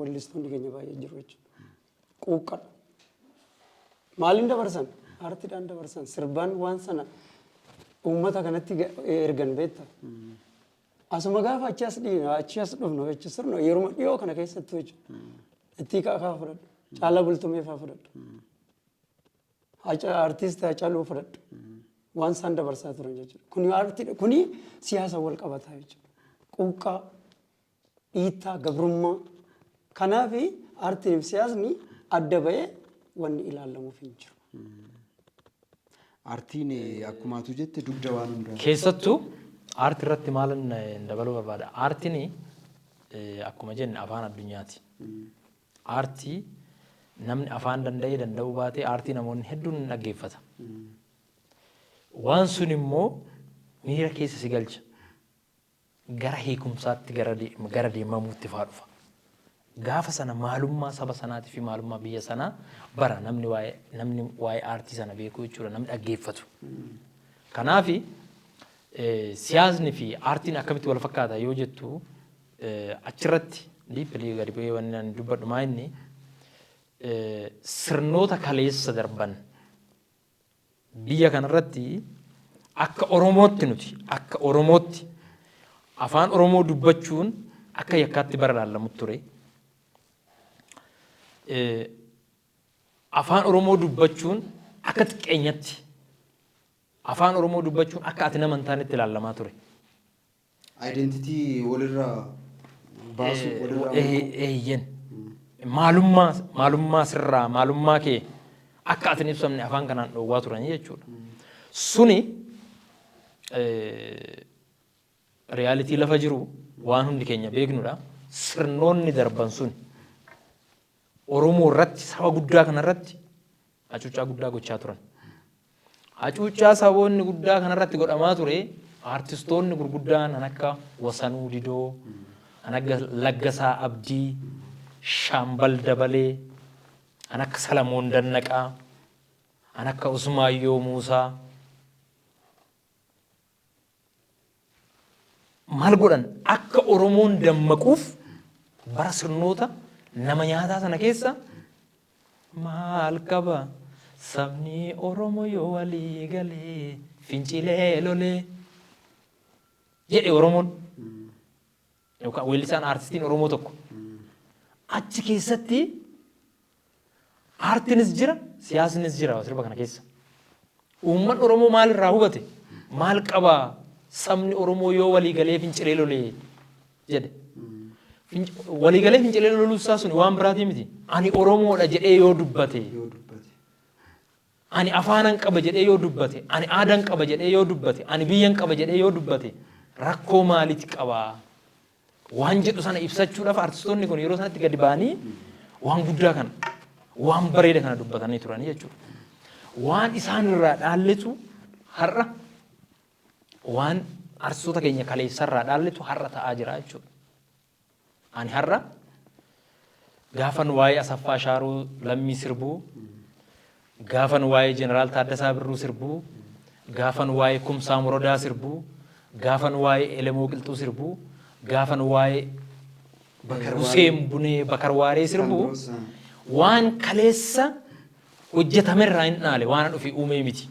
wallistoonni keenya baay'ee jiru jechuudha. Quuqqadha. Maaliin dabarsan? Aartiidhaan dabarsan. Sirbaan waan sana uummata kanatti ergan beekta. Asuma gaafa achi as dhiina achi as dhufnu jechuudha. Sirna yeroo dhiyoo kana keessatti jechuudha. Itti kaafaa fudhadhu. Caalaa bultumee fa'aa fudhadhu. Aartistii Hacaaluu fudhadhu. Waan isaan dabarsaa turan jechuudha. Kuni aartiidha. Kuni siyaasa wal qabataa jechuudha. Quuqqaa, dhiittaa, gabrummaa. Kanaaf aartiin fi siyaasni adda bahee wanni ilaalamuuf hin jiru. Aartiin akkuma atu jette dugda waan hundaa. Keessattuu aartii irratti maalan dabaluu barbaada. Aartiin akkuma jenne afaan addunyaati. Aartii namni afaan danda'uu baatee aartii namoonni hedduun ni dhaggeeffata. Waan sun immoo miira keessa si galcha. Gara hiikumsaatti gara deemamuutti fa'aa dhufa. Gaafa sana maalummaa saba sanaatii fi maalummaa biyya sanaa bara namni waa'ee aartii sana beekuu jechuudha namni dhaggeeffatu. Kanaaf siyaasni fi aartiin akkamitti wal fakkaata yoo jettu achirratti diippilii gadi bu'ee waan dubbadhu maa inni sirnoota kaleessa darban biyya kanarratti akka Oromootti nuti akka Oromootti afaan Oromoo dubbachuun akka yakkaatti bara laallamutti ture. Afaan Oromoo dubbachuun akka xiqqeenyatti afaan Oromoo dubbachuun akka ati nama hin taanetti ilaalamaa ture. Identitii walirraa baasuu walirraa. Eeyyen maalummaa sirraa maalummaa kee akka ati hin ibsamne afaan kanaan dhoowwaa turanii jechuudha. Suni reyaalitii lafa jiru waan hundi keenya beeknudha. Sirnoonni darban sun Oromoo irratti saba guddaa kanarratti hacuuccaa guddaa gochaa turan. Hacuuccaa saboonni guddaa kanarratti godhamaa ture aartistoonni gurguddaan kan akka Wasanuu Didoo, kan akka Laggasaa Abdii, Shaambal Dabalee, kan akka Salamoon Dannaqaa, kan akka Usmaayyoo Muusaa. Maal godhan akka Oromoon dammaquuf bara sirnoota nama nyaataa sana keessa maal qaba sabni Oromoo yoo walii galee fincilee lolee jedhe Oromoon yookaan weellisaan aartistiin Oromoo tokko achi keessatti aartiinis jira siyaasnis jira sirba kana keessa. Uummanni Oromoo maal irraa hubate maal qaba sabni Oromoo yoo walii galee fincilee lolee jedhe. Waliigalee fincilee loluusaa sun waan biraatii miti. Ani Oromoodha jedhee yoo dubbate. Ani afaanan qaba jedhee yoo dubbate. Ani aadaan qaba jedhee yoo dubbate. Ani biyyan qaba jedhee yoo dubbate. Rakkoo maaliiti qabaa? Waan jedhu sana ibsachuudhaaf artistoonni kun yeroo sanatti gadi ba'anii waan guddaa kana waan bareeda kana dubbatanii turanii jechuudha. Waan isaan irraa dhaalletu har'a waan artistoota keenya kaleessarraa dhaalletu har'a ta'aa jira jechuudha. Ani har'a gaafan waa'ee Asaffaa Shaaroo Lammii sirbuu, gaafan waa'ee Jeneraal Taaddasaa Birruu sirbuu, gaafan waa'ee kumsaa morodaa sirbuu, gaafan waa'ee elemoo qilxuu sirbuu, gaafan waa'ee Huseen Bunee Bakarwaaree sirbuu waan kaleessa hojjetamerraa hin dhaale waan dhufee uumee miti.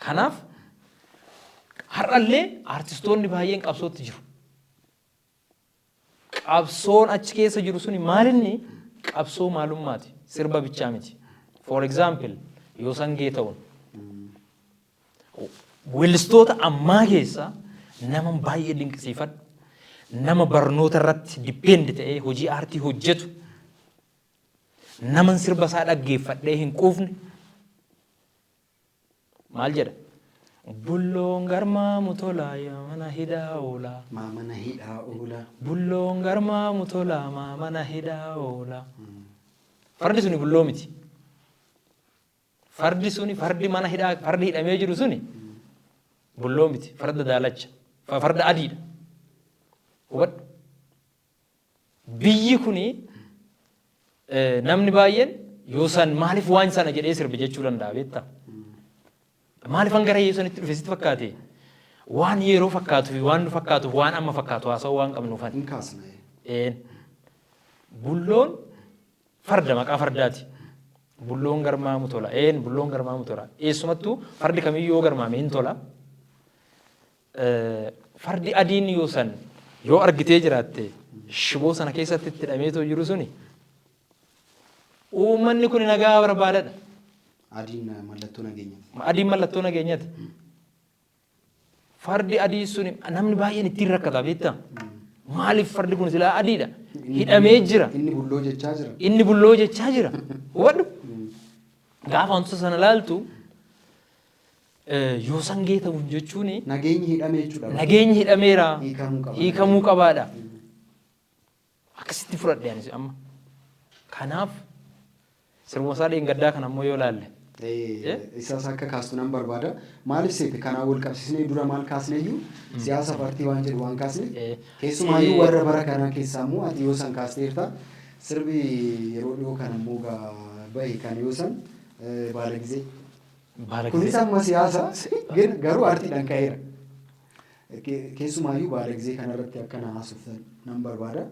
Kanaaf har'allee artistoonni baay'een qabsootti jiru. Qabsoon achi keessa jiru suni maalinni qabsoo maalummaati sirba bichaa miti. For example Yoosan Geeta'uun weellistoota ammaa keessaa nama baay'ee dinqisiifadhu nama barnoota irratti dipendi ta'ee hojii aartii hojjetu nama sirba isaa dhaggeeffadhee hin quufne maal jedha bulloon garmaamu tolaa yaa mana hidhaa oolaa Mana hidhaa oolaa. bulloon garmaamu tolaa mana hidhaa oolaa fardi suni bulloo miti fardi suni fardi mana hidhaa fardi hidhamee jiru suni bulloo miti farda daalacha farda adiidha hubadhu biyyi kuni namni baay'een Yoosan maaliif waan sana jedhee sirbe jechuu danda'a beektaa maaliif hangara Yoosanitti dhufe sitti fakkaate waan yeroo fakkaatu fi waan nu fakkaatuuf waan amma fakkaatu haasa'uu waan qabnuufan Hin kaasna. bulloon farda maqaa fardaati bulloon garmaamu tola bulloon garmaamu tola eessumattuu fardi kamiyyuu yoo garmaame hin tola fardi adiin Yoosan yoo argitee jiraatte shiboo sana keessatti itti hidhameetoo jiru suni uummanni kun nagaa barbaadadha. Adiin mallattoo nageenyaati. Adiin mallattoo nageenyaati. Fardi adii suni namni baay'een ittiin rakkata beektaa? Maaliif fardi kun silaa adiidha? Hidhamee jira. Inni bulloo jechaa jira. Inni bulloo jechaa jira. Hubadhu. Gaafa wantoota sana laaltu Yoosan Geeta'uun jechuun Nageenyi hidhamee jechuudha. nageenyi hidhameera hiikamuu qabaadha. Akkasitti fudhadhe anis amma. Kanaaf sirba isaa dheengaddaa kan ammoo yoo laalle. Isaas akka kaastu nan barbaada. Maaliif seete kanaa wal qabsiisnee dura maal kaasneeyyuu siyaasa paartii waan jedhu waan kaasne keessumaayyuu warra bara kanaa keessaa immoo ati Yoosan kaasteerta sirbi yeroo dhiyoo kana immoo bahe kan Yoosan baala gizee. Kunis amma siyaasa garuu aartiidhaan ka'eera. Keessumaayyuu baala gizee kanarratti akka na haasoftan nan barbaada.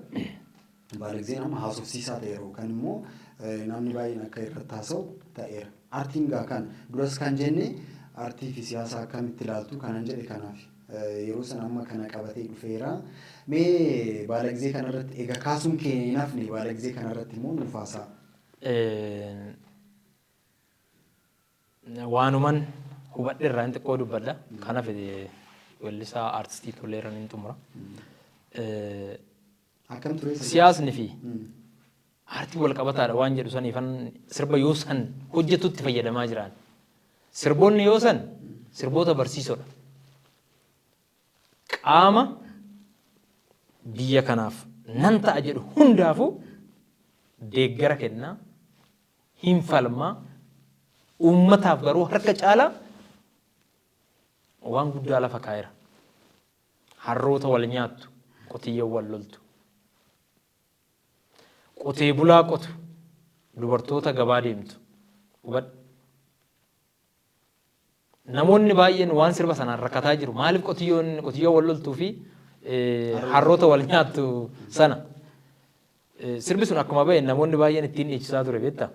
Baala gizee nama haasofsiisaa ta'eera yookaan immoo namni baay'een akka irratti haasa'u ta'eera. Aartiin gaa kan duras kan jenne aartii fi siyaasa akkamitti ilaaltu kanan jedhe kanaaf yeroo sana amma kana qabatee dhufeera. Mee baala gizee kanarratti egaa kaasuun kee hin hafne baala gizee kanarratti immoo nuuf haasa'a. Waanuman hubadhe irraa hin xiqqoo dubbadha. Kanaaf weellisaa aartistii Toleeran hin xumura. Akkam ture? Siyaasni fi aartii wal qabataadha waan jedhu saniifan sirba Yoosan hojjetutti fayyadamaa jiran. Sirboonni Yoosan sirboota barsiisoodha. Qaama biyya kanaaf nan ta'a jedhu hundaafuu deeggara kennaa hin falmaa uummataaf garuu harka caalaa waan guddaa lafa kaa'eera. Harroota wal nyaattu qotiyyoo wal loltu. Qotee bulaa qotu dubartoota gabaa deemtu hubadhu. Namoonni baay'een waan sirba sanaan rakkataa jiru maaliif qotiyyoo wal loltuu fi harroota wal nyaattu sana sirbi sun akkuma bahe namoonni baay'een ittiin dhiichisaa ture beektaa.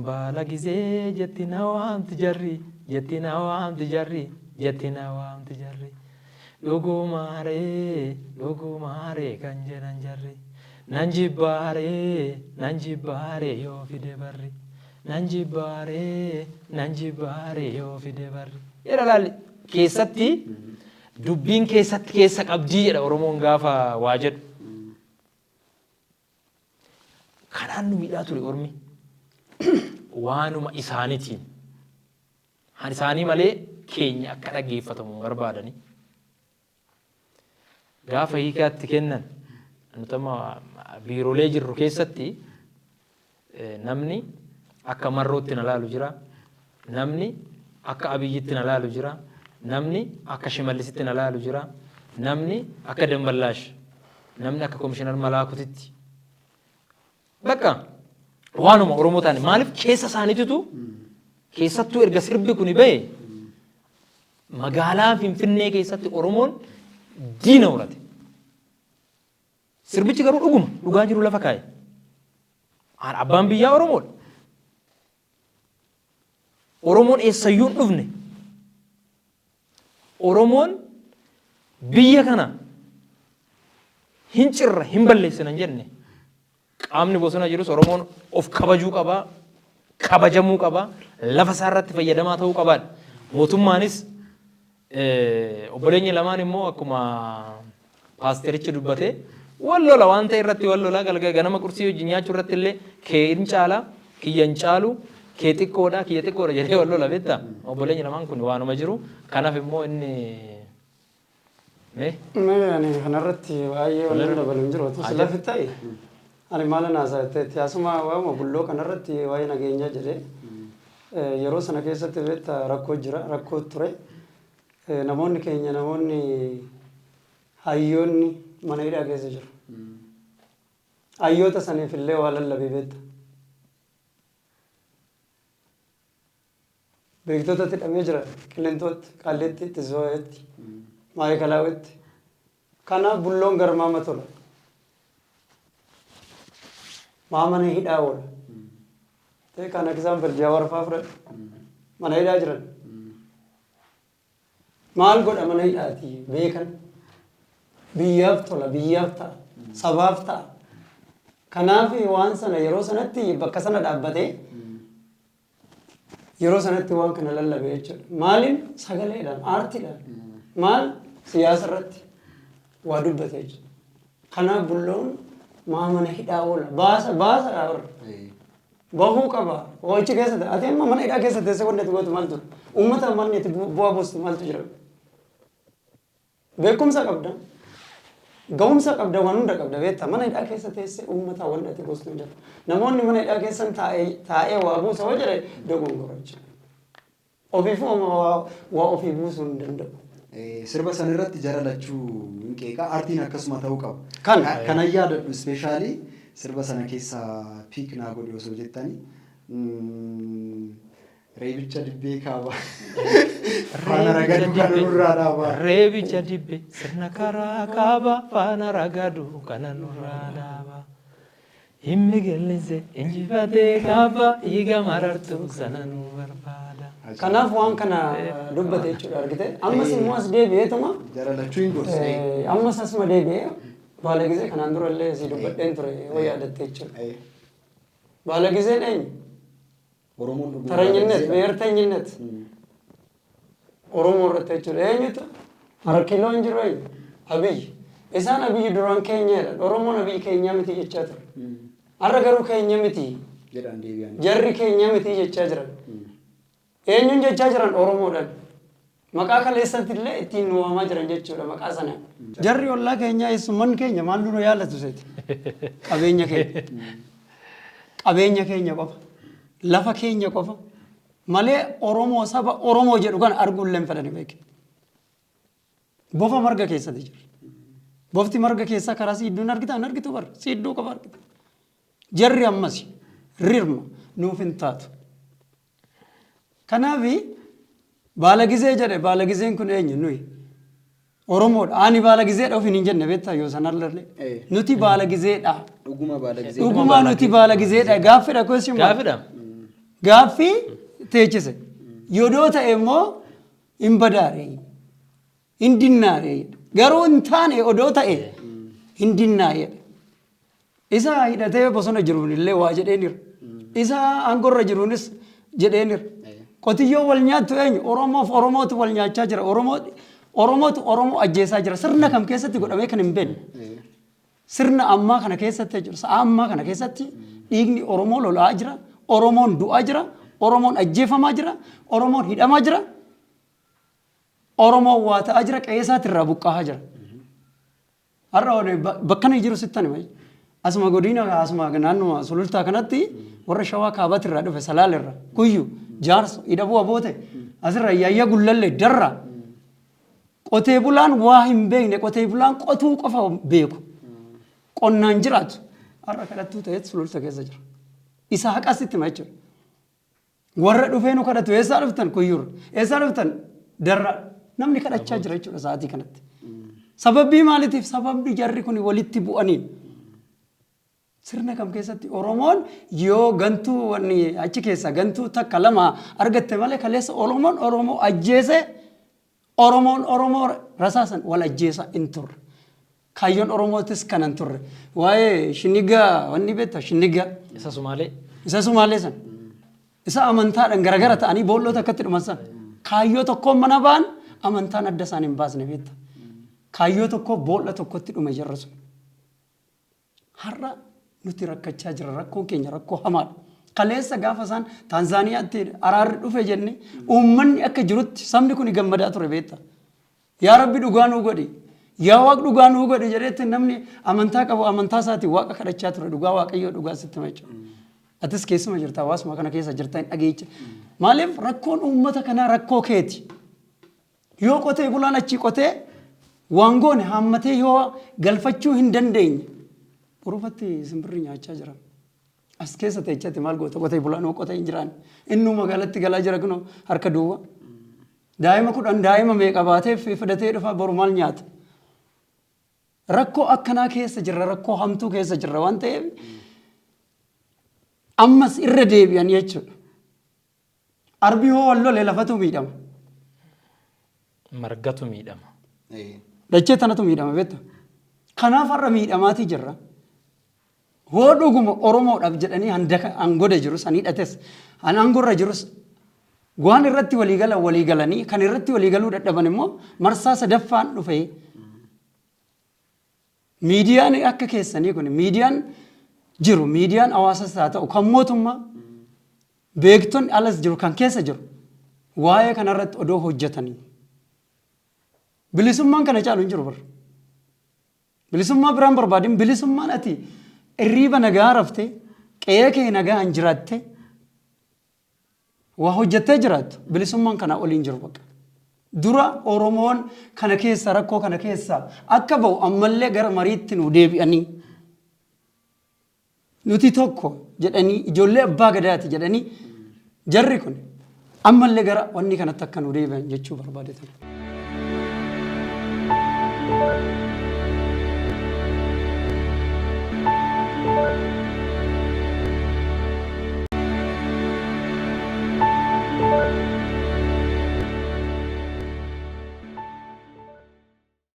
Baala gizee jetti na waamti jarri jetti na waamti jarri jetti na waamti jarri dhugumaaree kan jedhan jarri. Nan jibbaaree yoo fide barri nan jibbaaree yoo fide barri jedha laalli keessatti dubbiin keessatti keessa qabdii jedha Oromoon gaafa waa jedhu. Kanaan nu miidhaa ture Ormi waanuma isaaniitiin han isaanii malee keenya akka dhaggeeffatamu barbaadani gaafa hiikaatti kennan nutama biiroolee jirru keessatti namni akka marrootti na laalu jira, namni akka abiyyitti na laalu jira, namni akka shimallisitti na laalu jira, namni akka damballaash, namni akka komishinar malaakutitti. Bakka waanuma Oromoo taane maaliif keessa isaaniititu keessattuu erga sirbi kun ba'e magaalaa Finfinnee keessatti Oromoon diina horate. Sirbichi garuu dhuguma dhugaa jiru lafa kaa'e. Abbaan biyyaa Oromoodha. Oromoon eessayyuu hin dhufne. Oromoon biyya kana hin cirra hin balleessina hin jenne. Qaamni bosona jirus Oromoon of kabajuu qabaa, kabajamuu qabaa, lafa isaa irratti fayyadamaa ta'uu qabaadha. Mootummaanis obboleeyyi lamaan immoo akkuma paasterichi dubbate wal lola waan ta'e irratti wal lola galgala ganama qursii wajjin nyaachuu irratti illee kee hin caala kiyya hin caalu kee xiqqoodha kiyya xiqqoodha jedhee wal lola beektaa obboleeyyi lamaan kun waanuma jiru kanaaf immoo inni ani kanarratti baay'ee wal dabalu hin jiru otoo lafi ta'e ani maala naasaatti asuma waama bulloo kanarratti waa'ee nageenyaa jedhee yeroo sana keessatti beektaa rakkoo jira rakkoo ture namoonni keenya namoonni hayyoonni mana hidhaa keessa jiru. Hayyoota saniif illee waa lallabee beekta. Beektotatti hidhamee jira qilleentooti qaalleetti tisooyetti maayikalaawwetti kanaaf bulloon garmaama tola. Maamana hidhaa oola. Ta'e kan example Jawaar fudhadhu mana hidhaa jiran. Maal godha mana hidhaati beekan. Biyyaaf tola biyyaaf ta'a sabaaf ta'a. Kanaaf waan sana yeroo sanatti bakka sana dhaabbatee yeroo sanatti waan kana lallabee jechuudha. Maaliin sagaleedhaan aartiidhaan maal siyaasa irratti waa dubbate jechuudha. Kanaaf bulloon maamana hidhaa oola baasa dhaabara. Bahuu qaba. Ho'ichi keessatti ati amma mana hidhaa keessatti teessee wanti gootu maaltu uummata manni itti bu'aa buustu maaltu jira. Beekumsa qabda. Ga'umsa qabda waan hunda qabda beektaa mana hidhaa keessa teessee uummata wanti itti buustu hin jiru. Namoonni mana hidhaa keessan taa'ee waa buusa hoo jedhe dogongora jechuudha. Ofiifuu waa ofii buusuu hin danda'u. Sirba sana irratti jaralachuu hin qeeqa aartiin akkasuma ta'uu qaba. Kana yaadadhu ispeeshaalii sirba sana keessa piik naa godhe osoo jettanii reebicha dibbee kaaba faana ragadu kan nurraa dhaaba. Reebicha dibbee sirna karaa kaaba faana ragadu kan nurraa dhaaba. Himmi gillise injifatee kaaba hiiga marartu sana nu barbaada. Kanaaf waan kana dubbate jechuudha argite. Ammas immoo as deebi'eetuma. Jaralachuu hin gorsee. Ammas asuma deebi'ee baala gisee kanaan dura illee si dubbadheen ture wayii yaadattee jechuudha. Baala giseen eenyu? Taranyinnet, ብሔርተኝነት ኦሮሞ irratti jechuudha. Eenyutu harkiloon jiru eenyu? Abiyyi. Isaan abiyyi duraan keenya jedhan. Oromoon abiyyi keenyaa miti jechaa ture. Har'a garuu keenya miti. Jarri keenya miti jechaa jiran. Eenyuun jechaa jiran Oromoodhaan. Maqaa kaleessatti illee ittiin waamaa jiran jechuudha maqaa sana. Jarri ollaa keenyaa eessummaan keenya maal dura yaallatu seeti? Qabeenya keenya. Qabeenya keenya qofa. Lafa keenya qofa. Malee Oromoo saba Oromoo jedhu kan arguu illee hin fedhani beeke. Bofa marga keessatti jira. Bofti marga keessaa karaa siidduun argitaa hin argitu bara. Siidduu qofa argita. Jarri ammas rirma nuuf hin taatu. Kanaaf baala gisee jedhe baala giseen kun eenyu nuyi? Oromoodha. Ani baala gizeedha ofiin hin jenne beektaa yoo sanarralle. Nuti baala gizeedha. Dhuguma baala gisee. Dhuguma nuti baala gizeedha. Gaaffidha question. Gaaffidha. Gaaffii teechise. Yodoo ta'e immoo hin badaare. Hin dinnaare. Garuu hin taane odoo ta'e hin dinnaa'e. Isa hidhatee bosona jiruun illee waa jedheenira. Isa aangorra jiruunis jedheenira. Qotiyyoo wal nyaattu eenyu? Oromoof Oromootu wal nyaachaa jira. Oromootu Oromoo ajjeesaa jira. Sirna kam keessatti godhamee kan hin beekne. Sirna ammaa kana keessatti jiru. Sa'a ammaa kana keessatti dhiigni Oromoo lolaa jira. Oromoon du'aa jira. Oromoon ajjeefamaa jira. Oromoon hidhamaa jira. Oromoon waa ta'aa jira. Qe'eesaatti irraa buqqa'aa jira. Har'a bakka inni jiru sittan hima. Asuma godina asuma naannuma sulultaa kanatti warra shawaa kaabaatti irraa dhufe salaal irra kuyyu jaarso hidhabuu aboote asirra yaayyaa gullalle darra qotee bulaan waa hin beekne qotee bulaan qotuu qofa beeku qonnaan jiraatu har'a kadhattuu ta'etti sululta keessa jira isa haqasitti ma jechuudha warra dhufee nu kadhatu eessaa dhuftan kuyyuur eessaa dhuftan darra namni kadhachaa jira jechuudha sa'aatii kanatti. Sababii maaliitiif sababni jarri kun walitti bu'aniin sirna kam keessatti Oromoon yoo gantuu wanni achi keessa gantuu takka lama argatte malee kaleessa Oromoon Oromoo ajjeese Oromoon Oromoo rasaasan wal ajjeesa hin turre. Kaayyoon Oromootis kanan turre. Waa'ee shinnigaa wanni beektaa shinnigaa. Isa Sumaalee. Isa Sumaalee san. Isa amantaadhaan garagara ta'anii boollota akkatti dhuman san. Kaayyoo tokkoon mana ba'an amantaan adda isaan hin baasne beektaa. Kaayyoo tokko boolla tokkotti dhume jirra sun. Har'a nuti rakkachaa jira rakkoon keenya rakkoo hamaadha. Kaleessa gaafa isaan Taanzaaniyaatti araarri dhufe jenne uummanni akka jirutti sabni kun gammadaa ture beektaa. Yaa Rabbi dhugaa nuu godhi. Yaa Waaq dhugaa nuu godhi jedheetti namni amantaa qabu amantaa isaatii Waaqa kadhachaa ture dhugaa Waaqayyoo dhugaa sitti macha. Atis keessuma jirta hawaasuma kana keessa jirta hin dhageecha. Maaliif rakkoon uummata kanaa rakkoo keeti. Yoo qotee bulaan achi qotee waangoon hammatee yoo galfachuu hin dandeenye borofatti simbirri nyaachaa jira. As keessa teechatti maal goota qotee bulaan oo qotee hin jiraan. Innuu magaalatti galaa jira kunoo harka duwwaa. Daa'ima 10 daa'ima meeqa baatee fudhatee dhufa boru maal nyaata. Rakkoo akkanaa keessa jirra rakkoo hamtuu keessa jirra waan ta'eef ammas irra deebi'an jechuudha. Arbii hoo wallolee lafatu miidhama. Margatu miidhama. Dachee tanatu miidhama beektaa. Kanaaf har'a miidhamaatii jirra. Hoo dhuguma Oromoodhaaf jedhanii hangoda jirus han hidhates han hangorra jirus waan irratti waliigalanii kan irratti waliigaluu dadhaban immoo marsaa sadaffaan dhufe miidiyaan akka keessanii kun miidiyaan jiru miidiyaan hawaasas haa ta'u kan mootummaa beektonni alas jiru kan keessa jiru waa'ee kanarratti odoo hojjetanii bilisummaan kana caalu hin jiru bar bilisummaa biraan barbaadin bilisummaan ati irriiba nagaa rafte qe'ee kee nagaa hin jiraatte waa hojjettee jiraattu bilisummaan kana oliin jiru baqa. Dura Oromoon kana keessa rakkoo kana keessa akka ba'u ammallee gara mariitti nu deebi'anii nuti tokko jedhanii ijoollee abbaa gadaati jedhanii jarri kun ammallee gara wanni kanatti akka nu deebi'an jechuu barbaadetan.